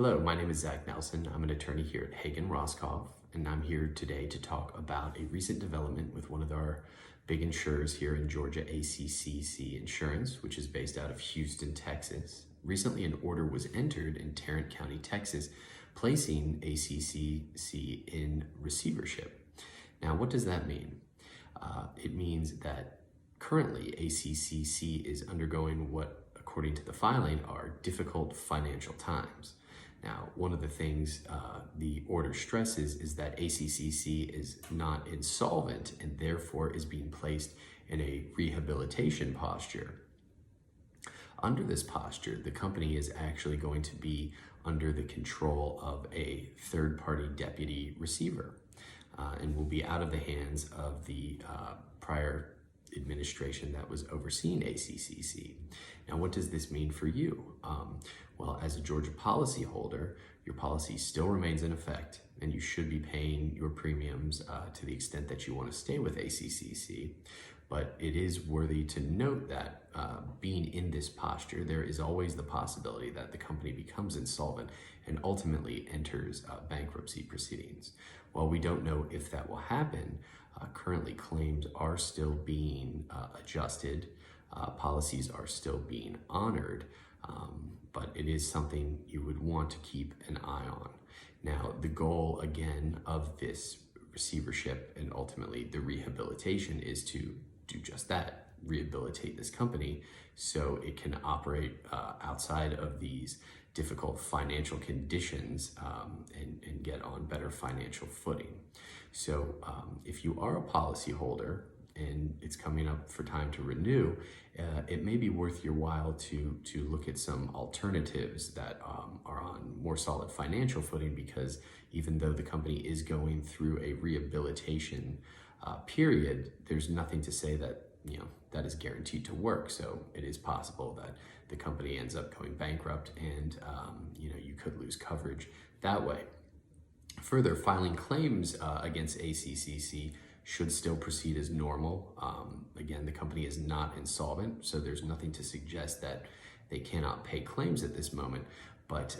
Hello, my name is Zach Nelson. I'm an attorney here at Hagen Roscoff, and I'm here today to talk about a recent development with one of our big insurers here in Georgia, ACCC Insurance, which is based out of Houston, Texas. Recently, an order was entered in Tarrant County, Texas, placing ACCC in receivership. Now, what does that mean? It means that currently ACCC is undergoing what, according to the filing, are difficult financial times. Now, one of the things the order stresses is that ACCC is not insolvent and therefore is being placed in a rehabilitation posture. Under this posture, the company is actually going to be under the control of a third-party deputy receiver and will be out of the hands of the prior administration that was overseeing ACCC. Now, what does this mean for you? Well, as a Georgia policyholder, your policy still remains in effect, and you should be paying your premiums to the extent that you want to stay with ACCC. But it is worthy to note that being in this posture, there is always the possibility that the company becomes insolvent and ultimately enters bankruptcy proceedings. While we don't know if that will happen, currently claims are still being adjusted, policies are still being honored, but it is something you would want to keep an eye on. Now, the goal, again, of this receivership and ultimately the rehabilitation is to do just that, rehabilitate this company so it can operate outside of these difficult financial conditions and get on better financial footing. So if you are a policyholder and it's coming up for time to renew, it may be worth your while to look at some alternatives that are on more solid financial footing, because even though the company is going through a rehabilitation period, there's nothing to say that that is guaranteed to work. So it is possible that the company ends up going bankrupt and you could lose coverage that way. Further, filing claims against ACCC should still proceed as normal. Again, the company is not insolvent, so there's nothing to suggest that they cannot pay claims at this moment. But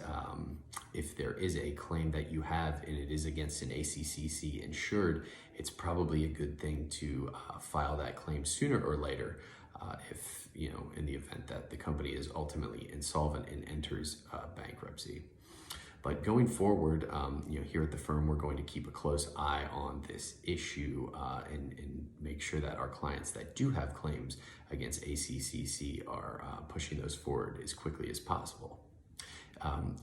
if there is a claim that you have and it is against an ACCC insured, it's probably a good thing to file that claim sooner or later if, in the event that the company is ultimately insolvent and enters bankruptcy. But going forward, here at the firm, we're going to keep a close eye on this issue and make sure that our clients that do have claims against ACCC are pushing those forward as quickly as possible.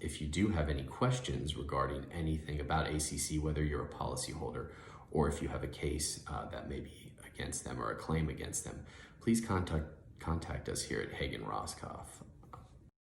If you do have any questions regarding anything about ACC, whether you're a policyholder or if you have a case that may be against them or a claim against them, please contact us here at Hagen Roscoff.